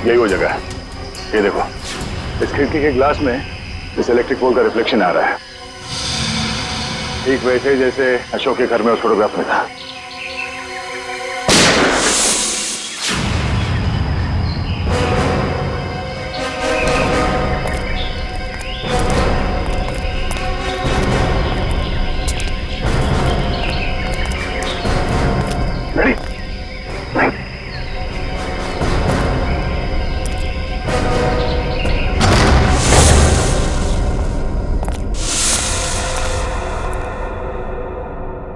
यही वो जगह है। ये देखो, इस खिड़की के ग्लास में इस इलेक्ट्रिक पोल का रिफ्लेक्शन आ रहा है, ठीक वैसे जैसे अशोक के घर में उस फोटोग्राफ में था।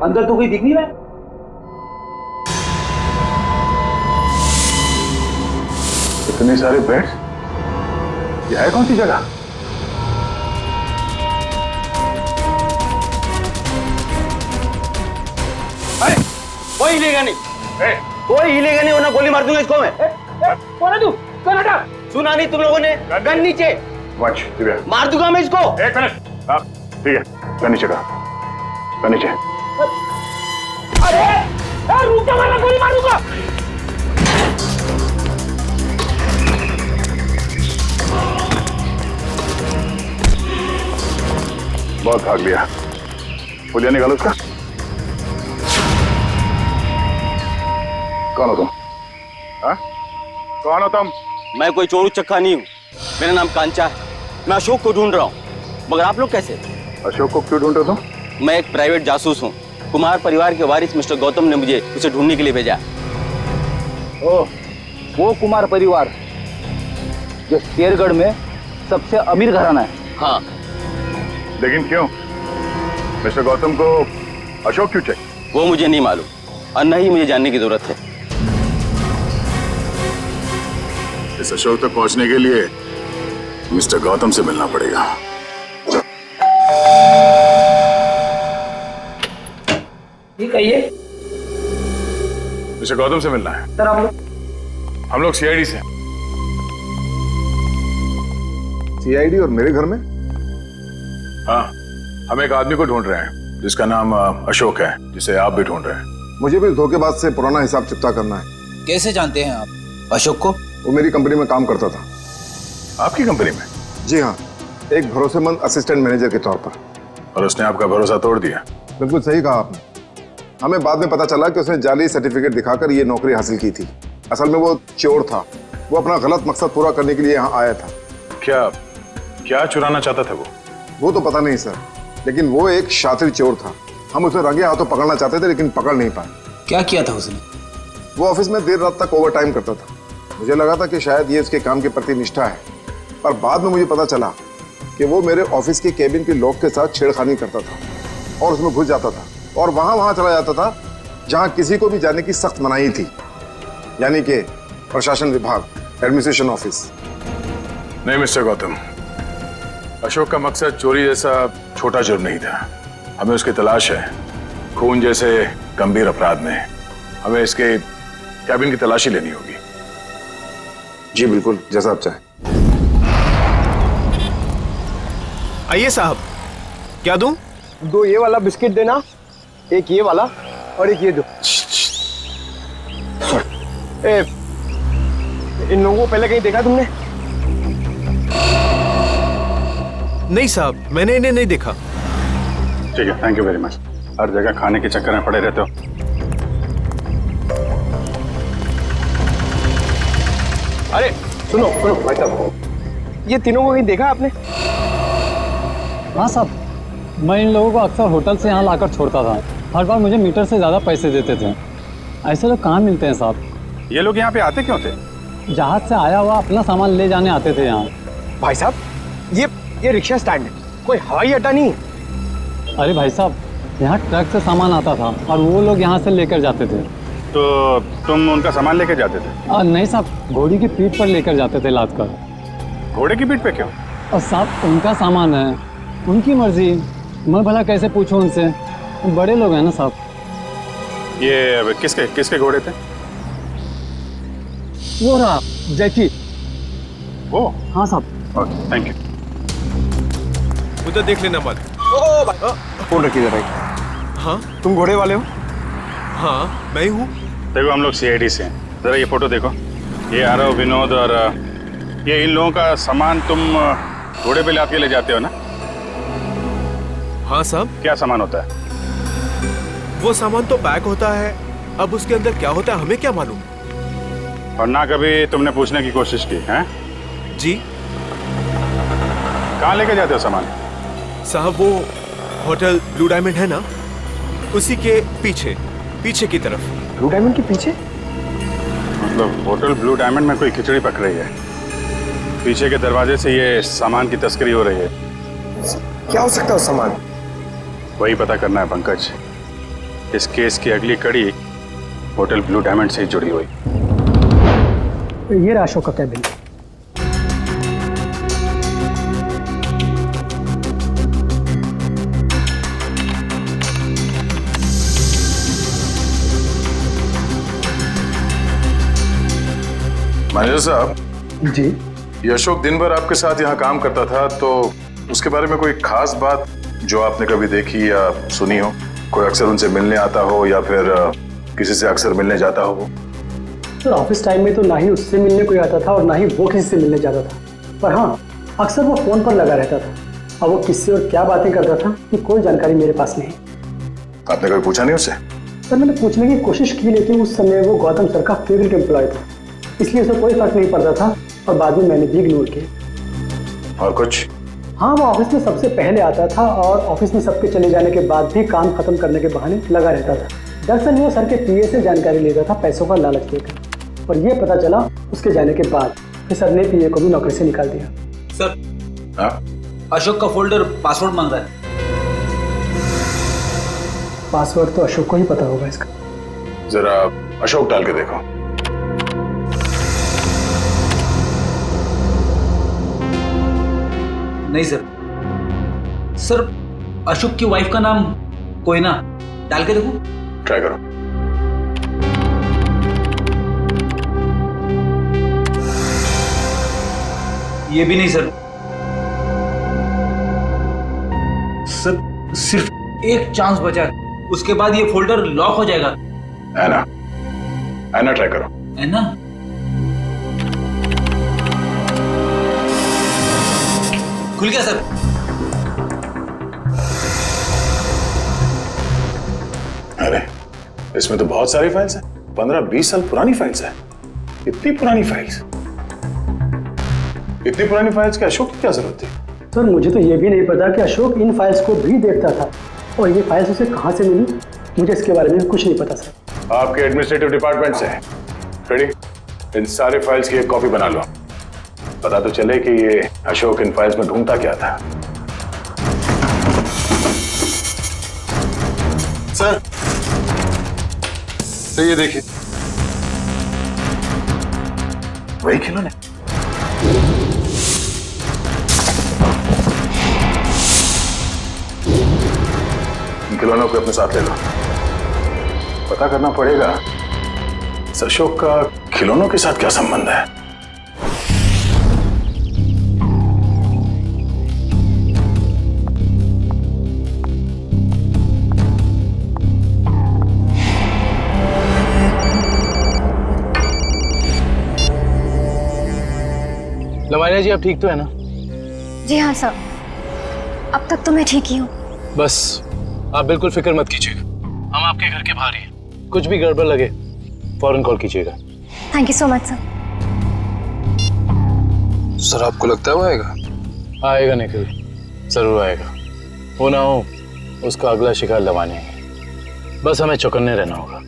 अंदर तो कोई दिख नहीं रहा है। इतने सारे बेड्स, ये है कौन सी जगह? अरे कोई हिलेगा नहीं, कोई हिलेगा नहीं वरना गोली मार दूंगा इसको मैं। कौन है तू? कौन हटा? सुना नहीं तुम लोगों ने? गन नीचे। वंश, दिव्या, मार दूंगा मैं इसको। एक मिनट। हाँ ठीक है, गन नीचे का, गन नीचे। अरे रुक जा वरना गोली मार दूंगा। बहुत भाग लिया, पुलिया निकालो उसका। कौन हो तुम? हाँ? कौन हो तुम? मैं कोई चोरू चक्का नहीं हूँ, मेरा नाम कांचा है। मैं अशोक को ढूंढ रहा हूँ, मगर आप लोग कैसे? अशोक को क्यों ढूंढ रहे हो तुम? मैं एक प्राइवेट जासूस हूँ। कुमार परिवार के वारिस मिस्टर गौतम ने मुझे उसे ढूंढने के लिए भेजा। ओह, वो कुमार परिवार जो शेरगढ़ में सबसे अमीर घराना है। हाँ। लेकिन क्यों? मिस्टर गौतम को अशोक क्यों चाहिए? वो मुझे नहीं मालूम और न ही मुझे जानने की जरूरत है। इस अशोक तक पहुंचने के लिए मिस्टर गौतम से मिलना पड़ेगा। ये कहिए मिस्टर गौतम से मिलना है। सर, आप हम लोग सीआईडी से। सीआईडी और मेरे घर में? हाँ, हम एक आदमी को ढूंढ रहे हैं जिसका नाम अशोक है, जिसे आप भी ढूंढ रहे हैं। मुझे भी धोखेबाज से पुराना हिसाब चुकता करना है। कैसे जानते हैं आप अशोक को? वो मेरी कंपनी में काम करता था। आपकी कंपनी में? जी हाँ, एक भरोसेमंद असिस्टेंट मैनेजर के तौर पर। और उसने आपका भरोसा तोड़ दिया? बिल्कुल सही कहा आपने। हमें बाद में पता चला कि उसने जाली सर्टिफिकेट दिखाकर ये नौकरी हासिल की थी। असल में वो चोर था, वो अपना गलत मकसद पूरा करने के लिए यहाँ आया था। क्या क्या चुराना चाहता था वो तो पता नहीं सर, लेकिन वो एक शातिर चोर था। हम उसे रंगे हाथों पकड़ना चाहते थे लेकिन पकड़ नहीं पाए। क्या किया था उसने? वो ऑफिस में देर रात तक ओवर टाइम करता था। मुझे लगा था कि शायद ये उसके काम के प्रति निष्ठा है, पर बाद में मुझे पता चला कि वो मेरे ऑफिस के केबिन के लॉक के साथ छेड़खानी करता था और उसमें घुस जाता था और वहां चला जाता था जहां किसी को भी जाने की सख्त मनाही थी, यानी कि प्रशासन विभाग, एडमिनिस्ट्रेशन ऑफिस। नहीं मिस्टर गौतम, अशोक का मकसद चोरी जैसा छोटा जुर्म नहीं था। हमें उसकी तलाश है। खून जैसे गंभीर अपराध में हमें इसके कैबिन की तलाशी लेनी होगी। जी बिल्कुल, जैसा आप चाहें। आइए साहब, क्या दूं? 2 ये वाला बिस्किट देना, एक ये वाला और एक ये दो। इन लोगों को पहले कहीं देखा तुमने? नहीं साहब, मैंने इन्हें नहीं देखा। ठीक है, थैंक यू वेरी मच। हर जगह खाने के चक्कर में पड़े रहते हो। अरे सुनो सुनो भाई साहब, ये तीनों को कहीं देखा आपने? हाँ साहब, मैं इन लोगों को अक्सर होटल से यहाँ लाकर छोड़ता था। हर बार मुझे मीटर से ज़्यादा पैसे देते थे। ऐसे लोग कहाँ मिलते हैं साहब? ये लोग यहाँ पे आते क्यों थे? जहाज से आया हुआ अपना सामान ले जाने आते थे यहाँ। भाई साहब, ये रिक्शा स्टैंड है, कोई हवाई अड्डा नहीं है। अरे भाई साहब, यहाँ ट्रक से सामान आता था और वो लोग यहाँ से लेकर जाते थे। तो तुम उनका सामान लेके जाते थे? नहीं साहब, घोड़ी की पीठ पर लेकर जाते थे लाद कर। घोड़े की पीठ पे क्यों? और साहब, उनका सामान है, उनकी मर्जी। मैं भला कैसे पूछूं उनसे? बड़े लोग हैं ना साहब। ये किसके घोड़े थे? वो रहा जैकी। वो? हाँ साहब। Okay, thank you. उधर देख लेना मत। ओ भाई, फोन रखिए जरा। हाँ तुम घोड़े वाले हो? हाँ, मैं हूँ। देखो, हम लोग सीआईडी से हैं। जरा ये फोटो देखो। ये आरव, विनोद और ये इन लोगों का सामान तुम घोड़े पे लाद के ले जाते हो ना? हाँ साहब। क्या सामान होता है? वो सामान तो पैक होता है, अब उसके अंदर क्या होता है हमें क्या मालूम। और ना कभी तुमने पूछने की कोशिश की है? जी कहाँ लेके जाते हो सामान? साहब वो होटल ब्लू डायमंड है ना, उसी के पीछे पीछे की तरफ। ब्लू डायमंड के पीछे? मतलब होटल ब्लू डायमंड में कोई खिचड़ी पक रही है, पीछे के दरवाजे से ये सामान की तस्करी हो रही है। क्या हो सकता है उस सामान? वही पता करना है पंकज। इस केस की अगली कड़ी होटल ब्लू डायमंड से ही जुड़ी हुई। ये रहा अशोक का कैबिन। मैनेजर साहब जी, ये अशोक दिन भर आपके साथ यहाँ काम करता था, तो उसके बारे में कोई खास बात जो आपने कभी देखी या सुनी हो? कोई अक्सर उनसे मिलने आता हो या फिर किसी से अक्सर मिलने जाता हो वो? सर ऑफिस टाइम में तो ना ही उससे मिलने कोई आता था और ना ही वो किसी से मिलने जाता था, पर हाँ अक्सर वो फोन पर लगा रहता था। अब वो किससे और क्या बातें करता था कि कोई जानकारी मेरे पास नहीं। आपने कभी पूछा नहीं उससे? सर मैंने पूछने की कोशिश की, लेकिन उस समय वो गौतम सर का फेवरेट एम्प्लॉय था, इसलिए उसे कोई फर्क नहीं पड़ता था और बाद में मैंने भी इग्नोर किया। और कुछ? हाँ वो ऑफिस में सबसे पहले आता था और ऑफिस में सबके चले जाने के बाद भी काम खत्म करने के बहाने लगा रहता था। दरअसल वो सर के पीए से जानकारी लेता था पैसों का लालच देकर, और ये पता चला उसके जाने के बाद कि सर ने पीए को भी नौकरी से निकाल दिया। सर हाँ? अशोक का फोल्डर पासवर्ड मांग रहा है। पासवर्ड तो अशोक को ही पता होगा इसका। जरा अशोक डाल के देखो। नहीं सर। सर अशोक की वाइफ का नाम कोयना, डाल के देखो। ट्राई करो। ये भी नहीं सर। सर सिर्फ एक चांस बचा है, उसके बाद ये फोल्डर लॉक हो जाएगा। ऐना, ऐना ट्राई करो। है ना? खुल गया सर। अरे इसमें तो बहुत सारी फाइल्स हैं, 15-20 साल पुरानी फाइल्स हैं। इतनी पुरानी फाइल्स, इतनी पुरानी फाइल्स के अशोक की क्या जरूरत थी? सर मुझे तो ये भी नहीं पता कि अशोक इन फाइल्स को भी देखता था, और ये फाइल्स उसे कहाँ से मिली मुझे इसके बारे में कुछ नहीं पता सर। आपके एडमिनिस्ट्रेटिव डिपार्टमेंट से रेडी, इन सारे फाइल्स की एक कॉपी बना लो, पता तो चले कि ये अशोक इन फाइल्स में ढूंढता क्या था। सर तो ये देखिए, वही खिलौने। इन खिलौनों को अपने साथ ले लो। पता करना पड़ेगा इस अशोक का खिलौनों के साथ क्या संबंध है। लवानिया जी आप ठीक तो है ना? जी हाँ सर, अब तक तो मैं ठीक ही हूँ। बस आप बिल्कुल फिक्र मत कीजिएगा, हम आपके घर के बाहर ही हैं। कुछ भी गड़बड़ लगे फौरन कॉल कीजिएगा। Thank you so much sir. Sir आपको लगता है वो आएगा? आएगा निखिल, जरूर आएगा। हो ना हो उसका अगला शिकार लवानिया है, बस हमें चौकन्ने रहना होगा।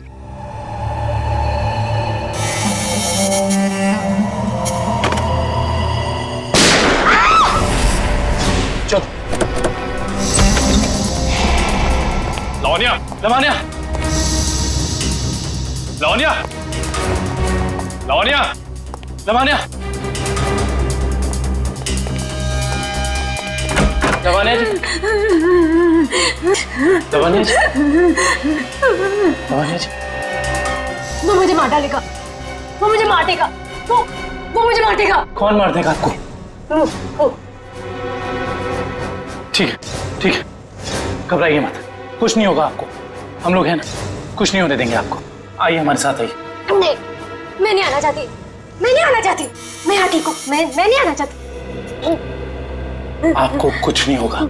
चल लवानिया, लवानिया, लवानिया, लवानिया, लवानिया, लवानिया जी, लवानिया जी, लवानिया जी। वो मुझे मार डालेगा, वो मुझे मारेगा, वो मुझे मारेगा। कौन मार देगा आपको? ठीक है, ठीक है, घबराइए मत, कुछ नहीं होगा आपको। हम लोग हैं ना, कुछ नहीं होने देंगे आपको। आइए हमारे साथ आइए। नहीं, मैं नहीं आना चाहती। मैं नहीं आना चाहती। मैं यहाँ ठीक हूँ। मैं नहीं आना चाहती। आपको कुछ नहीं होगा,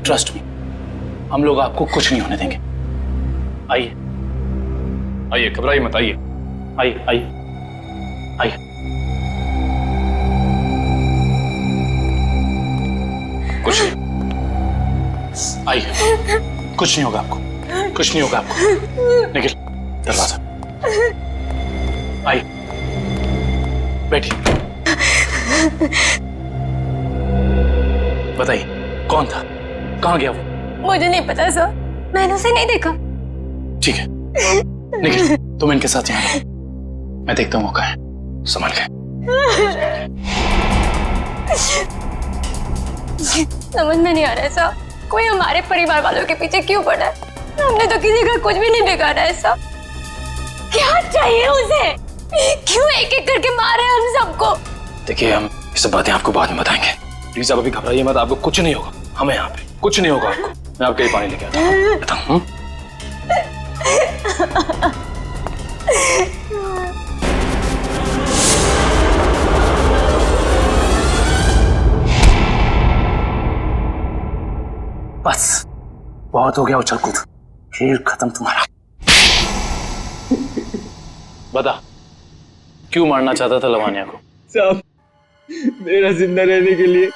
ट्रस्ट मी। हम लोग आपको कुछ नहीं होने देंगे। आइए आइए, घबराइए मत, आइए। आइए आइए आइए। कुछ नहीं, आइए। कुछ नहीं होगा आपको, कुछ नहीं होगा आपको। निखिल, दरवाजा। आइए, बैठिए। बताइए, कौन था, कहाँ गया वो? मुझे नहीं पता सर, मैंने उसे नहीं देखा। ठीक है, निखिल तुम इनके साथ यहाँ रहो। मैं देखता हूँ वो कहाँ है। संभाल के। समझ में नहीं आ रहा है साहब, कोई हमारे परिवार वालों के पीछे क्यों पड़ा है? हमने तो किसी का कुछ भी नहीं बिगाड़ा है साहब। क्या चाहिए उसे? क्यों एक एक करके मारे हम सबको? देखिए, हम ये सब बातें आपको बाद में बताएंगे। प्लीज आप अभी घबराइए मत, आपको कुछ नहीं होगा। हमें यहाँ पे कुछ नहीं होगा आपको। मैं आपके लिए पानी लेके आता हूँ। बताऊँ? बस बहुत हो गया उछल कूद, खेल खत्म तुम्हारा। बता, क्यों मारना चाहता था लवानिया को? साहब, मेरा जिंदा रहने के लिए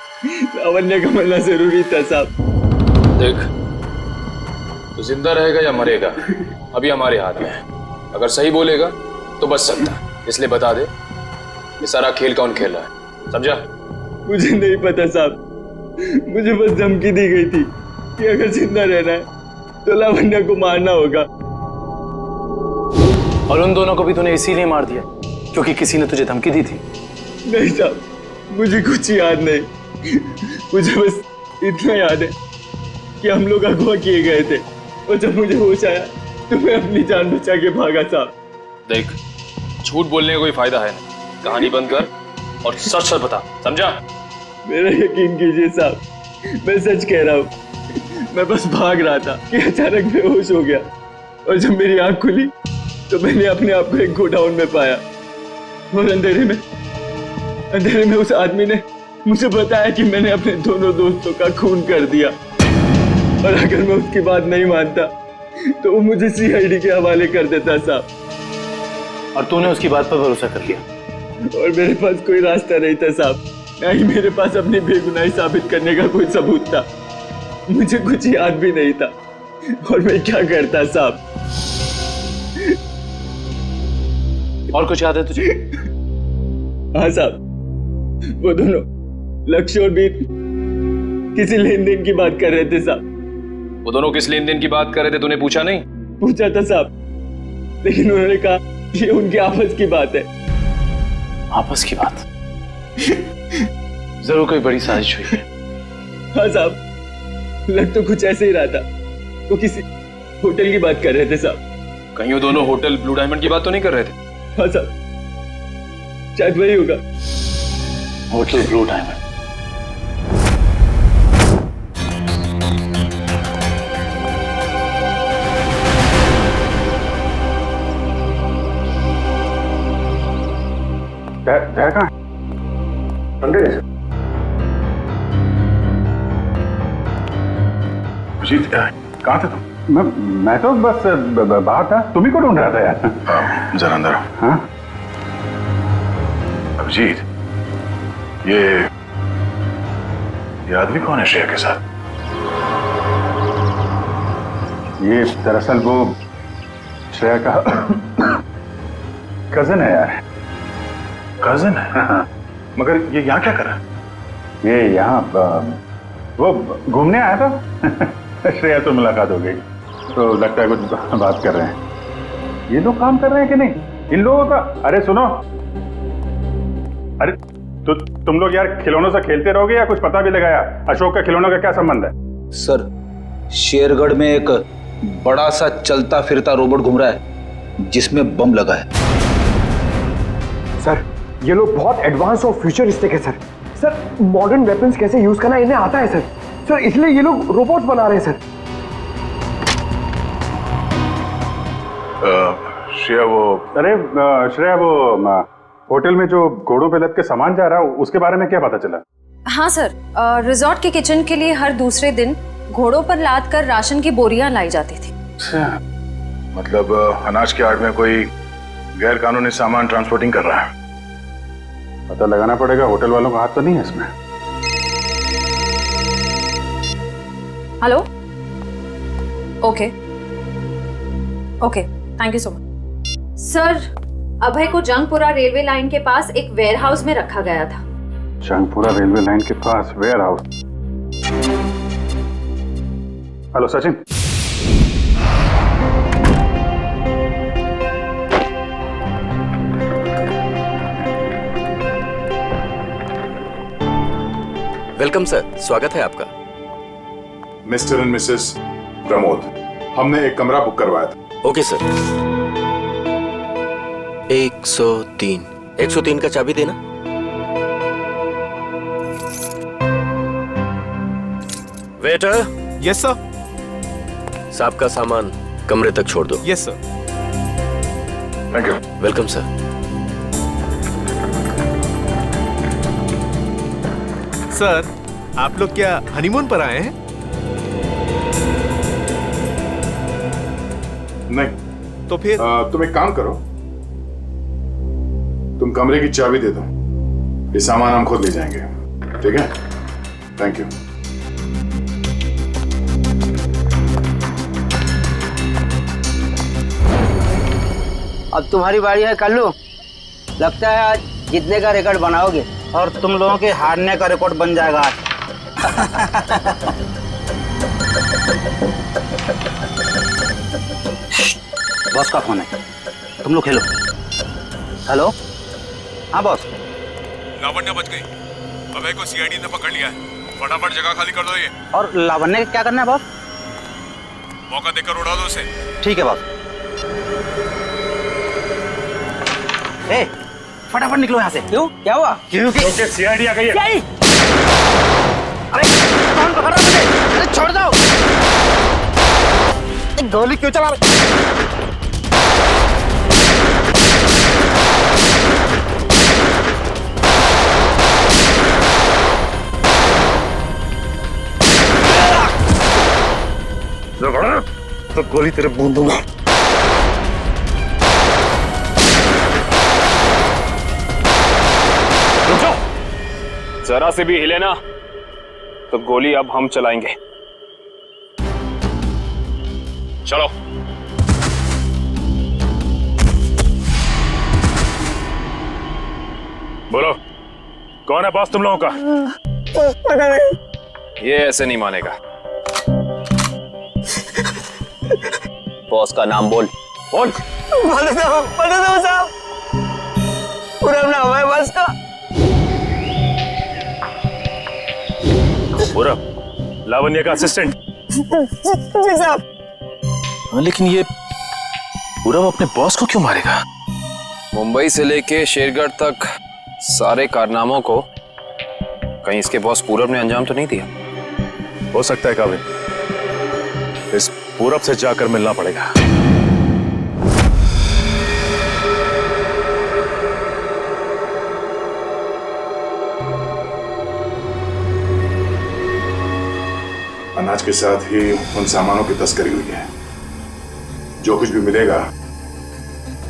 लावण्य का मरना जरूरी था साहब। देख, तो जिंदा रहेगा या मरेगा अभी हमारे हाथ में है। अगर सही बोलेगा तो बच सकता है, इसलिए बता दे ये सारा खेल कौन खेल रहा है, समझा? मुझे नहीं पता साहब, मुझे बस धमकी दी गई थी कि अगर जिंदा रहना है तो लावण्य को मारना होगा। और उन दोनों को भी तूने इसीलिए मार दिया क्योंकि किसी ने तुझे धमकी दी थी? नहीं साहब, मुझे कुछ याद नहीं। मुझे बस इतना याद है कि हम लोग अगवा किए गए थे और जब मुझे होश आया तो मैं अपनी जान बचा के भागा साहब। देख, झूठ बोलने का कोई फायदा है नहीं, कहानी बंद कर और सच सच बता, समझा? मेरा यकीन कीजिए साहब, मैं सच कह रहा हूँ। मैं बस भाग रहा था कि अचानक बेहोश हो गया और जब मेरी आंख खुली तो मैंने अपने आप को एक गोडाउन में पाया और अंधेरे में उस आदमी ने मुझे बताया कि मैंने अपने दोनों दोस्तों का खून कर दिया और अगर मैं उसकी बात नहीं मानता तो वो मुझे सीआईडी के हवाले कर देता साहब। और तूने उसकी बात पर भरोसा कर लिया? और मेरे पास कोई रास्ता नहीं था साहब, ना ही मेरे पास अपनी बेगुनाही साबित करने का कोई सबूत था। मुझे कुछ याद भी नहीं था और मैं क्या करता साहब। और कुछ याद है तुझे? हाँ साहब, वो दोनों लक्ष्य और बीर किसी लेन देन की बात कर रहे थे साहब। वो दोनों किस लेन देन की बात कर रहे थे, तूने पूछा नहीं? पूछा था साहब, लेकिन उन्होंने कहा ये उनकी आपस की बात है। आपस की बात? जरूर कोई बड़ी साजिश हुई है। हाँ साहब, लग तो कुछ ऐसे ही रहा था। वो किसी होटल की बात कर रहे थे साहब। कहीं वो दोनों होटल ब्लू डायमंड की बात तो नहीं कर रहे थे? हाँ साहब, शायद वही होगा। Hotel blue diamond. जय कहाँ है? अंदर है। अजीत, कहाँ थे तुम? मैं तो बस बाहर था, तुम ही को ढूंढ रहा था यार। जरा अंदर आओ। हाँ? अभिजीत, ये आदमी कौन है श्रेया के साथ? ये दरअसल वो श्रेया का कजन है यार। कजन है? हाँ। मगर ये यहाँ क्या कर रहा है? ये यहाँ वो घूमने आया था। श्रेया तो मुलाकात हो गई, तो लगता है कुछ बात कर रहे हैं। ये लोग काम कर रहे हैं कि नहीं इन लोगों का? अरे सुनो, अरे तो तुम लोग यार खिलौनों से खेलते रहोगे या कुछ पता भी लगाया? अशोक का खिलौनों का क्या संबंध है? सर, शेरगढ़ में एक बड़ा सा चलता फिरता रोबोट घूम रहा है जिसमें बम लगा है। सर, ये लोग बहुत एडवांस और फ्यूचरिस्टिक है सर। सर, मॉडर्न वेपन्स कैसे यूज करना इन्हें आता है सर। सर, इसलिए ये लोग रोबोट्स बना रहे हैं सर। श्रेया वो अरे श्रेया वो होटल में जो घोड़ों पे लद के सामान जा रहा है उसके बारे में क्या पता चला? हाँ सर, रिजॉर्ट के किचन के लिए हर दूसरे दिन घोड़ों पर लाद कर राशन की बोरियां लाई जाती थी। अच्छा, मतलब अनाज के आड़ में कोई गैर कानूनी सामान ट्रांसपोर्टिंग कर रहा है। पता लगाना पड़ेगा, होटल वालों का हाथ तो नहीं है इसमें। Hello, okay okay, thank you so much. Sir, Abhay को जंगपुरा रेलवे लाइन के पास एक वेयरहाउस में रखा गया था। जंगपुरा रेलवे लाइन के पास warehouse? Hello Sachin. Welcome sir, स्वागत है आपका। मिस्टर एंड मिसेस प्रमोद, हमने एक कमरा बुक करवाया था। Okay sir. 103 का चाबी देना। वेटर। Yes sir. साहब का सामान कमरे तक छोड़ दो। Yes sir. Thank you. Welcome sir. Sir, आप लोग क्या हनीमून पर आए हैं? नहीं। तो फिर तुम एक काम करो, तुम कमरे की चाबी दे दो, ये सामान हम खुद ले जाएंगे। ठीक है? Thank you. अब तुम्हारी बारी है कल्लू। लगता है आज जीतने का रिकॉर्ड बनाओगे और तुम लोगों के हारने का रिकॉर्ड बन जाएगा आज। बॉस का फोन है, तुम लोग खेलो। हेलो, हाँ बॉस। लावण्य बच गई, अभय को सीआईडी ने पकड़ लिया है। फटाफट जगह खाली कर दो ये। और लावण्य क्या करना है बॉस? मौका देकर उड़ा दो उसे। ठीक है बॉस। ए, फटाफट निकलो यहाँ से। क्यों, क्या हुआ? क्योंकि सीआईडी आ गई है। अरे कौन पकड़ रहा है मुझे? अरे छोड़ दो। गोली क्यों चला रहे? तो गोली तेरे बूंद दूंगा। जरा से भी हिले ना तो गोली अब हम चलाएंगे। चलो। बोलो, कौन है बॉस तुम लोगों का? पता नहीं। ये ऐसे नहीं मानेगा। बॉस का नाम बोल। बोल। बता दो साहब, पूरा नाम है बॉस का। पूरा लावण्य का असिस्टेंट। जी साहब। हाँ, लेकिन ये पूरब अपने बॉस को क्यों मारेगा? मुंबई से लेके शेरगढ़ तक सारे कारनामों को कहीं इसके बॉस पूरब ने अंजाम तो नहीं दिया? हो सकता है काबिल, इस पूरब से जाकर मिलना पड़ेगा। अनाज के साथ ही उन सामानों की तस्करी हुई है। जो कुछ भी मिलेगा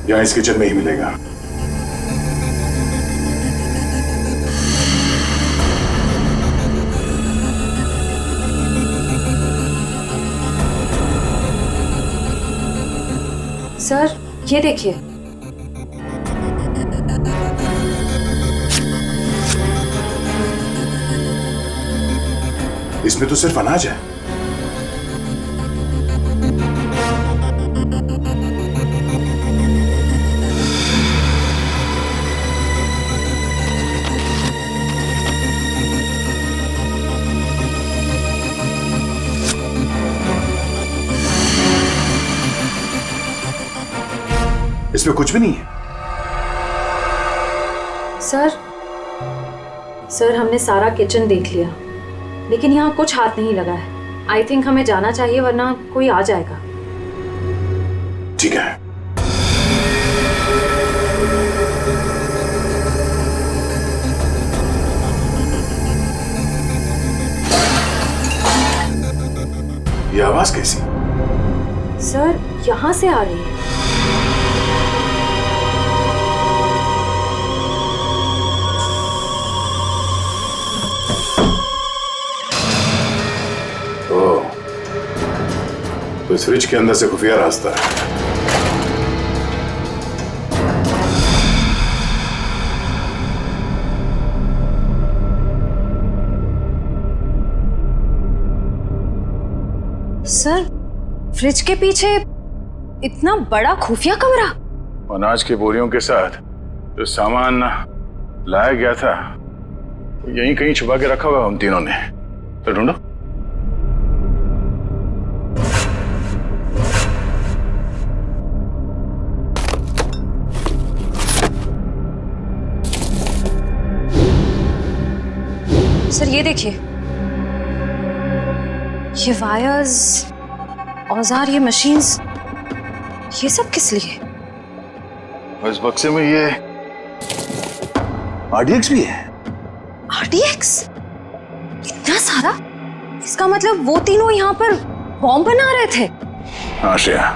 यहाँ इस किचन में ही मिलेगा। सर, ये देखिए। इसमें तो सिर्फ अनाज है। इसमें कुछ भी नहीं है। सर, हमने सारा किचन देख लिया, लेकिन यहाँ कुछ हाथ नहीं लगा है। आई थिंक हमें जाना चाहिए, वरना कोई आ जाएगा। ठीक है। कैसी? सर यहाँ से आ रही है। ओह, तो इस फ्रिज के अंदर से खुफिया रास्ता है। सर फ्रिज के पीछे इतना बड़ा खुफिया कमरा? अनाज की बोरियों के साथ जो सामान लाया गया था यहीं कहीं छुपा के रखा हुआ उन तीनों ने। तो ढूंढो। सर ये देखिए, ये वायर्स, औजार, ये मशीन्स, ये सब किस लिए? इस बक्से में ये RDX भी है। RDX? इतना सारा? इसका मतलब वो तीनों यहाँ पर बॉम्ब बना रहे थे? हाँ श्रेया,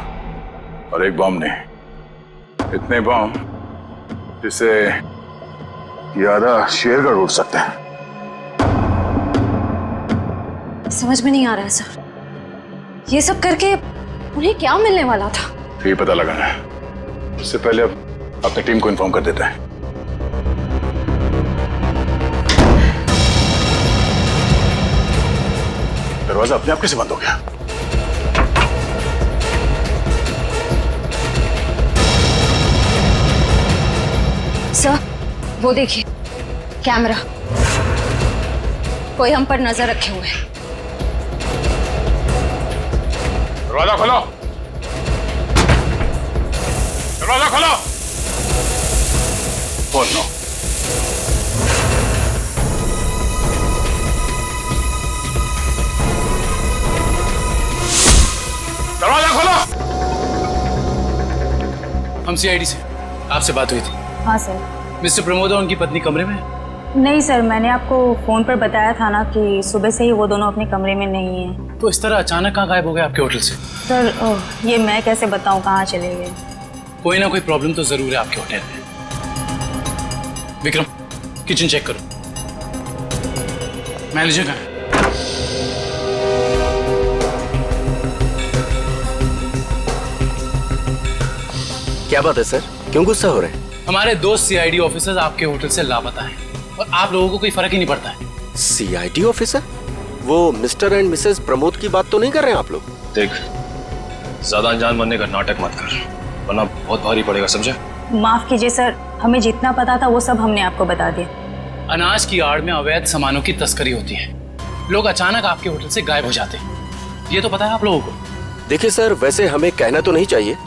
और एक बॉम्ब नहीं, इतने बॉम्ब जिससे ये आधा शेरगढ़ उड़ सकते हैं। समझ में नहीं आ रहा है सर, ये सब करके उन्हें क्या मिलने वाला था? ये पता लगाना है। उससे पहले अब अपनी टीम को इन्फॉर्म कर देते हैं। दरवाजा अपने आप कैसे बंद हो गया? सर वो देखिए, कैमरा, कोई हम पर नजर रखे हुए है। दरवाजा खोलो, दरवाजा खोलो। Oh no. दरवाजा खोलो। हम CID से, आपसे बात हुई थी। हाँ सर। मिस्टर प्रमोद और उनकी पत्नी कमरे में? नहीं सर, मैंने आपको फोन पर बताया था ना कि सुबह से ही वो दोनों अपने कमरे में नहीं हैं। तो इस तरह अचानक कहाँ गायब हो गए आपके होटल से? सर ये मैं कैसे बताऊं कहाँ चले गए। कोई ना कोई प्रॉब्लम तो जरूर है आपके होटल में। विक्रम, किचन चेक करो। मैनेजर कहाँ है? क्या बात है सर, क्यों गुस्सा हो रहे हैं? हमारे दो CID ऑफिसर्स आपके होटल से लापता हैं और आप लोगों को कोई फर्क ही नहीं पड़ता है। CID officer? वो मिस्टर एंड मिसेस प्रमोद की बात तो नहीं कर रहे हैं आप लोग? देख, ज्यादा अनजान बनने का नाटक मत कर, वरना बहुत भारी पड़ेगा, समझे? माफ कीजिए सर, हमें जितना पता था वो सब हमने आपको बता दिया। अनाज की आड़ में अवैध सामानों की तस्करी होती है। लोग अचानक आपके होटल से गायब हो जाते हैं, ये तो पता है आप लोगों को। देखिए सर, वैसे हमें कहना तो नहीं चाहिए,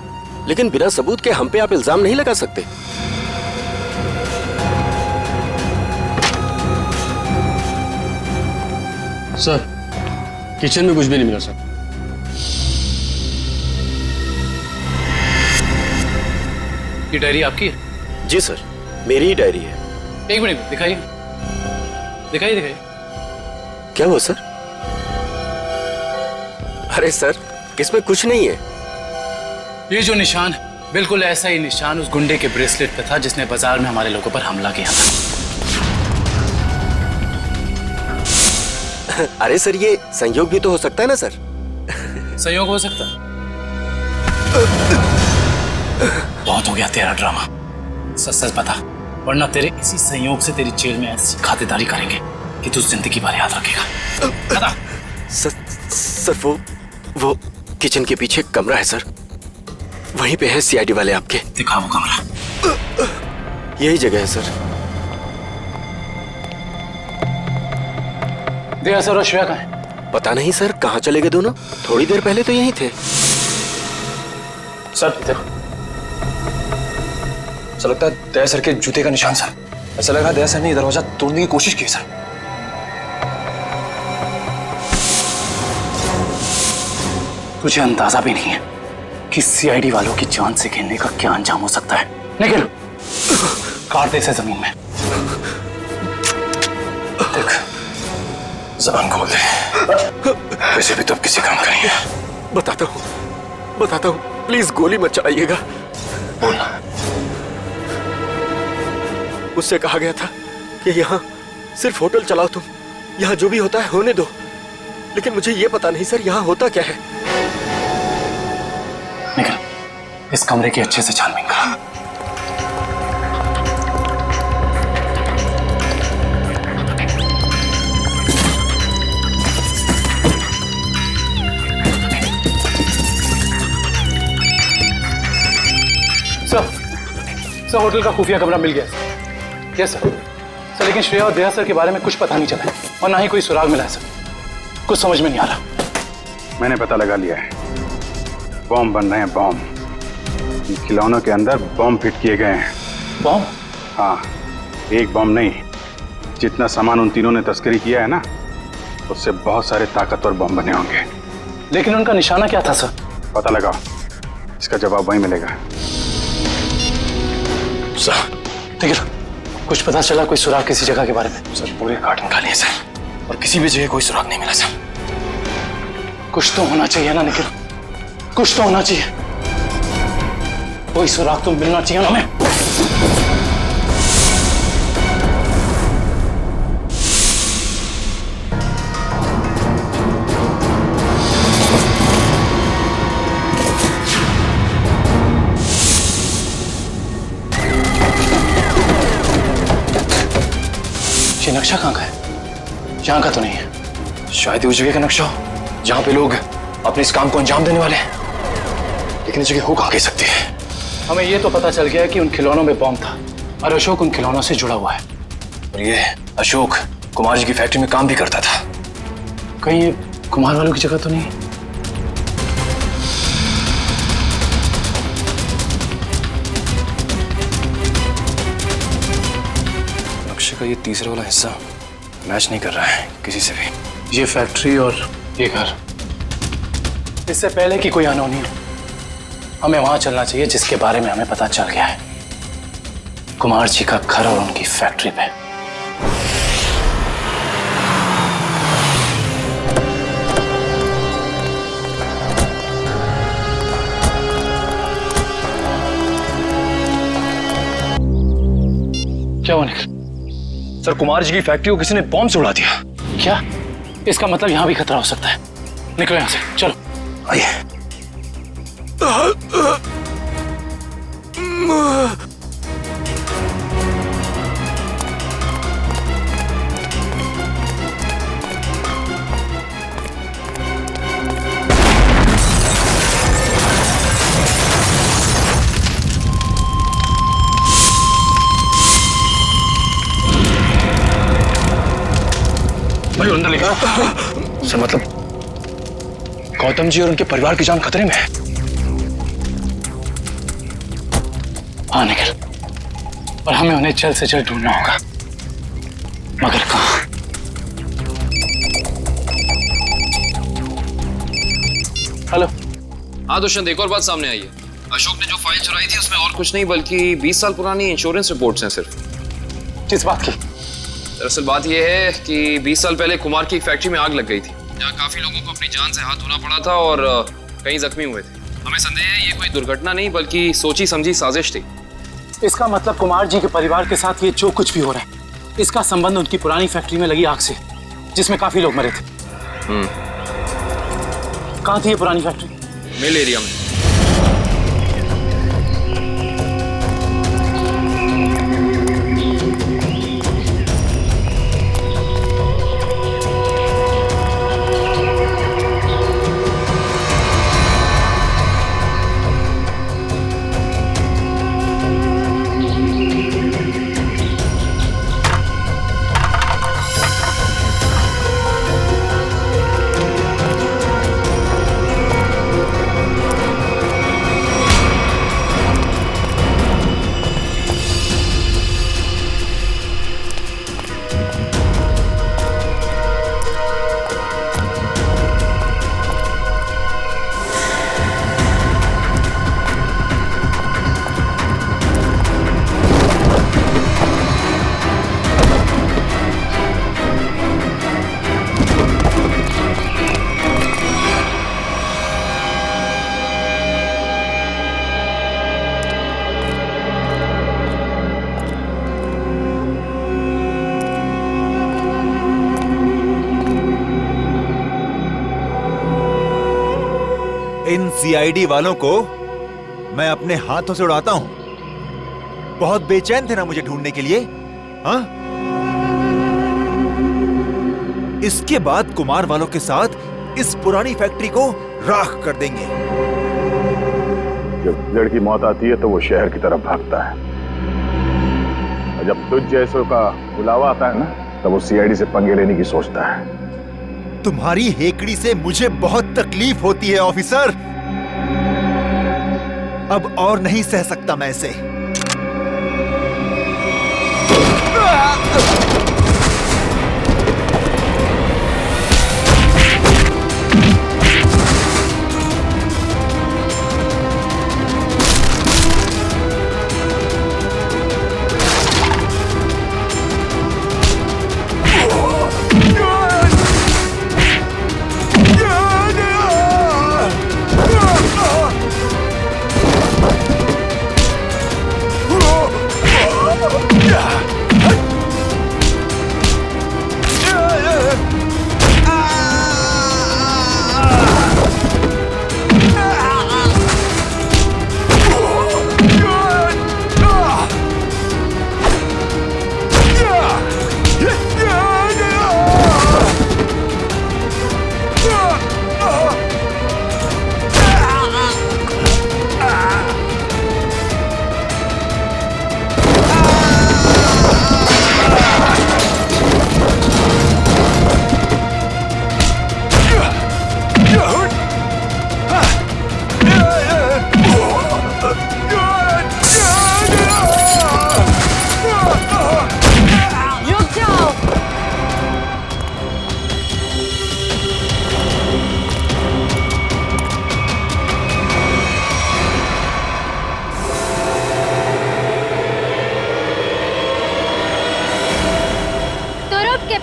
लेकिन बिना सबूत के हम पे आप इल्जाम नहीं लगा सकते। सर, किचन में कुछ भी नहीं मिला सर। ये डायरी आपकी है? जी सर, मेरी ही डायरी है। एक मिनट दिखाइए, दिखाइए दिखाइए। क्या हुआ सर? अरे सर, इसमें कुछ नहीं है। ये जो निशान है, बिल्कुल ऐसा ही निशान उस गुंडे के ब्रेसलेट पे था जिसने बाजार में हमारे लोगों पर हमला किया था। अरे सर, ये संयोग भी तो हो सकता है ना सर? संयोग हो सकता है। बहुत हो गया तेरा ड्रामा, सच सच बता, वरना तेरे इसी संयोग से तेरी जेल में ऐसी खातिरदारी करेंगे कि तू जिंदगी भर याद रखेगा। बता। सर वो किचन के पीछे कमरा है सर, वहीं पे है CID वाले आपके। दिखा वो कमरा। यही जगह है सर। दया सर और श्रेया कहाँ है? पता नहीं सर, कहाँ चले गए दोनों? थोड़ी देर पहले तो यहीं थे। सर इधर, सर लगता है दया सर के जूते का निशान सर। ऐसा लग रहा है दया सर ने दरवाजा तोड़ने की कोशिश की सर। तुझे अंदाजा भी नहीं है कि CID वालों की जान से खेलने का क्या अंजाम हो सकता है। निकल, काट दे इसे जमीन में। देख, जबान खोल दे, वैसे भी तो अब किसी काम करेंगे। बताता हूँ, प्लीज गोली मत चलाइएगा। बोलना। मुझसे कहा गया था कि यहाँ सिर्फ होटल चलाओ तुम, यहाँ जो भी होता है होने दो। लेकिन मुझे ये पता नहीं सर यहाँ होता क्या है। निकल, इस कमरे की अच्छे से छानबीन कर। सर होटल का खुफिया कमरा मिल गया। Yes sir. सर लेकिन श्रेया और दया सर के बारे में कुछ पता नहीं चला है और ना ही कोई सुराग मिला है सर। कुछ समझ में नहीं आ रहा। मैंने पता लगा लिया है, बॉम्ब बन रहे हैं, बॉम्ब। इन खिलौनों के अंदर बॉम्ब फिट किए गए हैं। बॉम्ब? हाँ, एक बॉम्ब नहीं, जितना सामान उन तीनों ने तस्करी किया है ना, उससे बहुत सारे ताकतवर बॉम्ब बने होंगे। लेकिन उनका निशाना क्या था सर? पता लगाओ, इसका जवाब वहीं मिलेगा। सर देखिए, कुछ पता चला कोई सुराग किसी जगह के बारे में? सर पूरे गार्डन खाली है सर, और किसी भी जगह कोई सुराग नहीं मिला सर। कुछ तो होना चाहिए ना निखिल, कुछ तो होना चाहिए। कोई सुराग तो मिलना चाहिए ना हमें। ये नक्शा कहाँ का है? यहाँ का तो नहीं है। शायद ये उस जगह का नक्शा हो जहाँ पे लोग अपने इस काम को अंजाम देने वाले हैं, लेकिन ये जगह हो कहाँ कह सकती है। हमें ये तो पता चल गया कि उन खिलौनों में बॉम्ब था और अशोक उन खिलौनों से जुड़ा हुआ है। और ये अशोक कुमार जी की फैक्ट्री में काम भी करता था। कहीं ये कुमार वालों की जगह तो नहीं? नक्शे का ये तीसरा वाला हिस्सा मैच नहीं कर रहा है किसी से भी। ये फैक्ट्री और ये घर, इससे पहले कि कोई अनहोनी हो, हमें वहां चलना चाहिए जिसके बारे में हमें पता चल गया है, कुमार जी का घर और उनकी फैक्ट्री पे। क्या हुआ निखिल? सर कुमार जी की फैक्ट्री को किसी ने बॉम्ब से उड़ा दिया। क्या? इसका मतलब यहां भी खतरा हो सकता है। निकलो यहां से, चलो आइए। भाई अंदर लिखा सर, मतलब गौतम जी और उनके परिवार की जान खतरे में है। हाँ निखिल, और हमें उन्हें जल्द से जल्द ढूंढना होगा, मगर कहाँ? हेलो। हाँ दुष्यंत, एक और बात सामने आई है। अशोक ने जो फाइल चुराई थी उसमें और कुछ नहीं बल्कि 20 साल पुरानी इंश्योरेंस रिपोर्ट्स हैं सिर्फ। किस बात की? दरअसल बात यह है कि 20 साल पहले कुमार की एक फैक्ट्री में आग लग गई थी, जहाँ काफी लोगों को अपनी जान से हाथ धोना पड़ा था और कई जख्मी हुए थे। हमें संदेह है ये कोई दुर्घटना नहीं बल्कि सोची समझी साजिश थी। इसका मतलब कुमार जी के परिवार के साथ ये जो कुछ भी हो रहा है, इसका संबंध उनकी पुरानी फैक्ट्री में लगी आग से, जिसमें काफी लोग मरे थे। कहाँ थी ये पुरानी फैक्ट्री? मिल एरिया में। इन सीआईडी वालों को मैं अपने हाथों से उड़ाता हूं। बहुत बेचैन थे ना मुझे ढूंढने के लिए, हाँ? इसके बाद कुमार वालों के साथ इस पुरानी फैक्ट्री को राख कर देंगे। जब लड़की की मौत आती है तो वो शहर की तरफ भागता है, और जब तुझ जैसों का बुलावा आता है ना, तब वो सीआईडी से पंगे लेने की सोचता है। तुम्हारी हेकड़ी से मुझे बहुत तकलीफ होती है ऑफिसर। अब और नहीं सह सकता मैं इसे।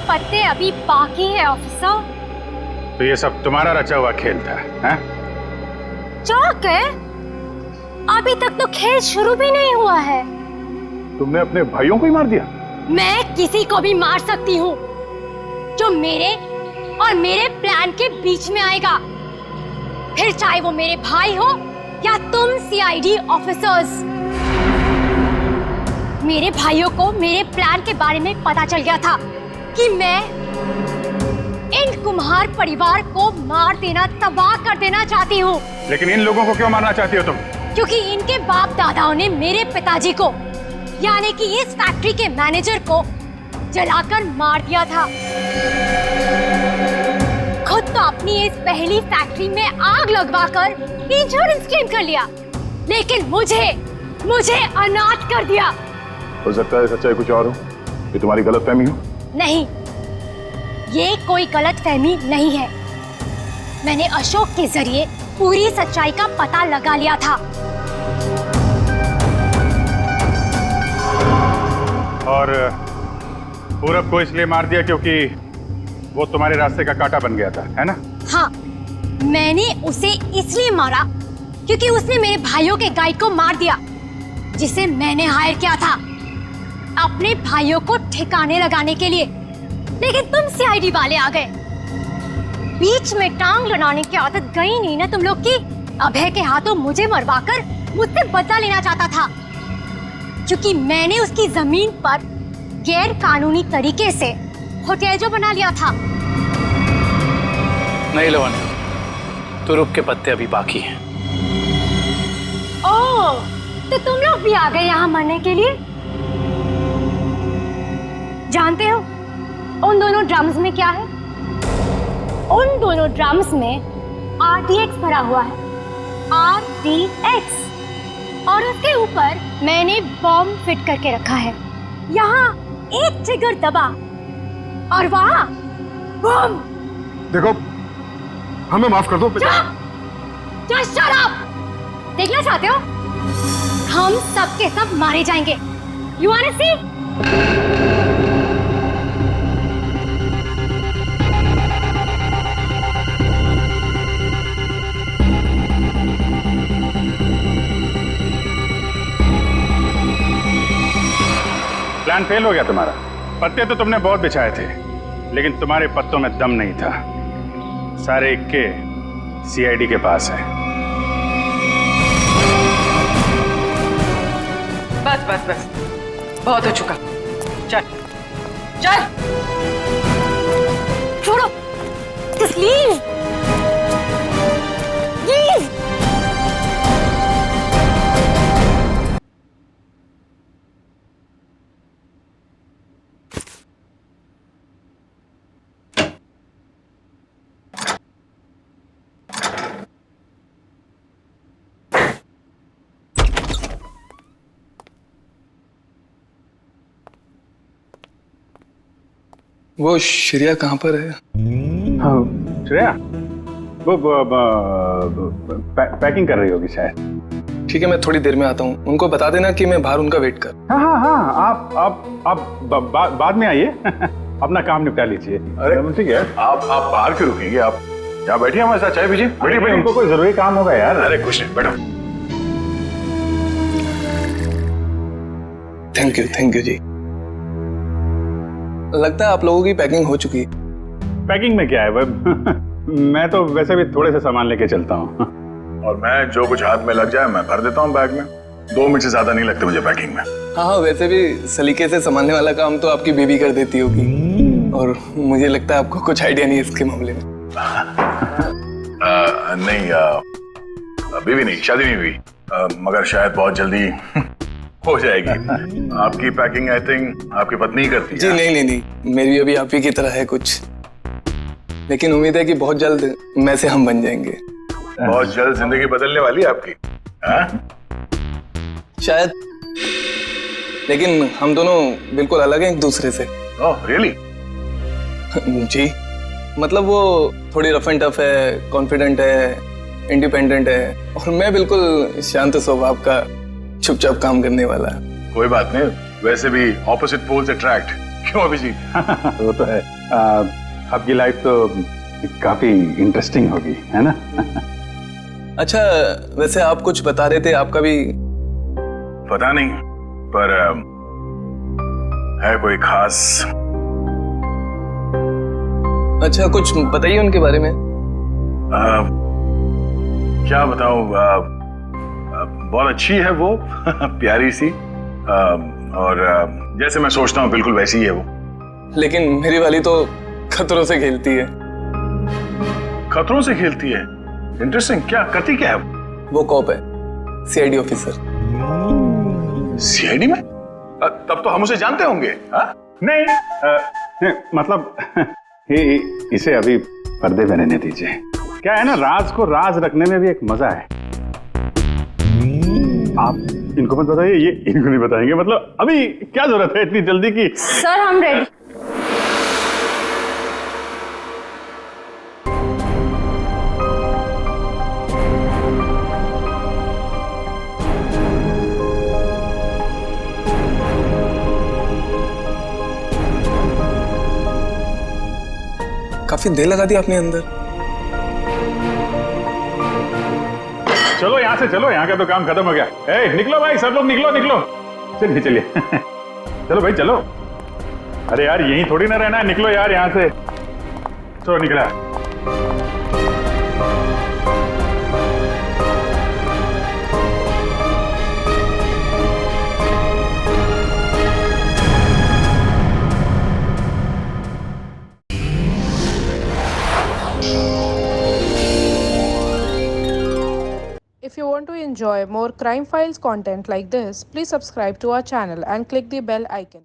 पत्ते अभी बाकी है ऑफिसर। तो ये सब तुम्हारा रचा हुआ खेल था, हैं? चौक है, अभी तक तो खेल शुरू भी नहीं हुआ है। तुमने अपने भाइयों को ही मार दिया? मैं किसी को भी मार सकती हूँ जो मेरे और मेरे प्लान के बीच में आएगा, फिर चाहे वो मेरे भाई हो या तुम सीआईडी ऑफिसर्स। मेरे भाइयों को मेरे प्लान के बारे में पता चल गया था कि मैं इन कुम्हार परिवार को मार देना, तबाह कर देना चाहती हूँ। लेकिन इन लोगों को क्यों मारना चाहती हो तुम? क्योंकि इनके बाप दादाओं ने मेरे पिताजी को, यानी कि इस फैक्ट्री के मैनेजर को जलाकर मार दिया था। खुद तो अपनी इस पहली फैक्ट्री में आग लगवाकर इंश्योरेंस क्लेम कर लिया, लेकिन मुझे अनाथ कर दिया। हो सकता है सच्चाई कुछ और हो, ये तुम्हारी गलतफहमी हो। नहीं, ये कोई गलतफहमी नहीं है। मैंने अशोक के जरिए पूरी सच्चाई का पता लगा लिया था। और पूरब को इसलिए मार दिया क्योंकि वो तुम्हारे रास्ते का कांटा बन गया था, है ना? हाँ, मैंने उसे इसलिए मारा क्योंकि उसने मेरे भाइयों के गाइड को मार दिया, जिसे मैंने हायर किया था अपने भाइयों को ठिकाने लगाने के लिए। लेकिन तुम सीआईडी वाले आ गए, बीच में टांग लड़ाने की आदत गई नहीं ना तुम लोग की। अभय के हाथों मुझे मरवाकर मुझसे बदला लेना चाहता था, क्योंकि मैंने उसकी जमीन पर गैर कानूनी तरीके से होटल जो बना लिया था। नहीं लवण्य, तुरुप के पत्ते अभी बाकी हैं। ओह, तो तुम लोग भी आ गए यहाँ मरने के लिए? जानते हो उन दोनों ड्रम्स में क्या है? उन दोनों ड्रम्स में RDX भरा हुआ है, RDX। और उसके ऊपर मैंने बॉम्ब फिट करके रखा है। यहाँ एक ट्रिगर दबा और वहाँ बॉम्ब। देखो, हमें माफ कर दो। Just shut up! देखना चाहते हो? हम सब के सब मारे जाएंगे। You wanna see? Plan fail हो गया तुम्हारा। पत्ते तो तुमने बहुत बिछाए थे, लेकिन तुम्हारे पत्तों में दम नहीं था। सारे इक्के सीआईडी के पास है। बस बस बस, बहुत हो चुका। चल चल। छोड़ो तस्लीम, प्लीज। वो श्रेया कहाँ पर है? श्रेया वो पैकिंग कर रही होगी शायद। ठीक है, मैं थोड़ी देर में आता हूँ। उनको बता देना कि मैं बाहर उनका वेट कर। हाँ हाँ हाँ, आप बाद में आइए। अपना काम निपटा लीजिए। अरे ठीक है। आप बाहर क्यों रुकेंगे? आप यहाँ बैठिए, हमारे साथ चाय पीजिए। बैठिए बैठिए, उनको कोई जरूरी काम होगा यार। अरे कुछ नहीं, बैठो। थैंक यू जी। लगता है आप लोगों की पैकिंग हो चुकी है। पैकिंग में क्या है मैं तो वैसे भी थोड़े से सामान लेके चलता हूँ। और मैं जो कुछ हाथ में लग जाए मैं भर देता हूँ बैग में। 2 मिनट से ज्यादा नहीं लगते मुझे पैकिंग में। हाँ, वैसे भी सलीके से संभालने वाला काम तो आपकी बेबी कर देती होगी, और मुझे लगता है आपको कुछ आइडिया नहीं है इसके मामले में। नहीं, बेबी नहीं, शादी नहीं हुई, मगर शायद बहुत जल्दी हो जाएगी। आपकी पैकिंग आई थिंक आपकी पत्नी ही करती है। जी नहीं, मेरी अभी आप ही की तरह है कुछ, लेकिन उम्मीद है कि बहुत जल्द मैं से हम बन जाएंगे। बहुत जल्द जिंदगी बदलने वाली है आपकी। शायद, लेकिन हम दोनों बिल्कुल अलग हैं एक दूसरे से। Oh really? जी, मतलब वो थोड़ी रफ एंड टफ है, कॉन्फिडेंट है, इंडिपेंडेंट है, और मैं बिल्कुल शांत स्वभाव का, चुपचाप काम करने वाला। कोई बात नहीं, वैसे भी ऑपोजिट पोल्स अट्रैक्ट, क्यों अभिजीत? वो तो है। आपकी लाइफ तो काफी इंटरेस्टिंग होगी, है ना? अच्छा, वैसे आप कुछ बता रहे थे, आपका भी? पता नहीं, पर है कोई खास? अच्छा, कुछ बताइए उनके बारे में। क्या बताऊं, बहुत अच्छी है वो। प्यारी सी, और जैसे मैं सोचता हूँ बिल्कुल वैसी ही है वो। लेकिन मेरी वाली तो खतरों से खेलती है। खतरों से खेलती है? इंटरेस्टिंग। क्या करती क्या है वो? कॉप है, सीआईडी ऑफिसर। सीआईडी में? तब तो हम उसे जानते होंगे। नहीं, मतलब इसे अभी पर्दे में रहने दीजिए। क्या है ना, राज को राज रखने में भी एक मजा है। आप इनको मत बताइए, ये इनको नहीं बताएंगे। मतलब अभी क्या जरूरत है इतनी जल्दी की? सर हम रेडी। काफी देर लगा दी आपने अंदर। चलो यहाँ से चलो, यहाँ का तो काम खत्म हो गया। निकलो भाई, सब लोग निकलो निकलो। चलिए चलिए। चलो भाई चलो। अरे यार यहीं थोड़ी ना रहना है, निकलो यार यहाँ से। चलो निकला। If you want to enjoy more Crime Files content like this, please subscribe to our channel and click the bell icon.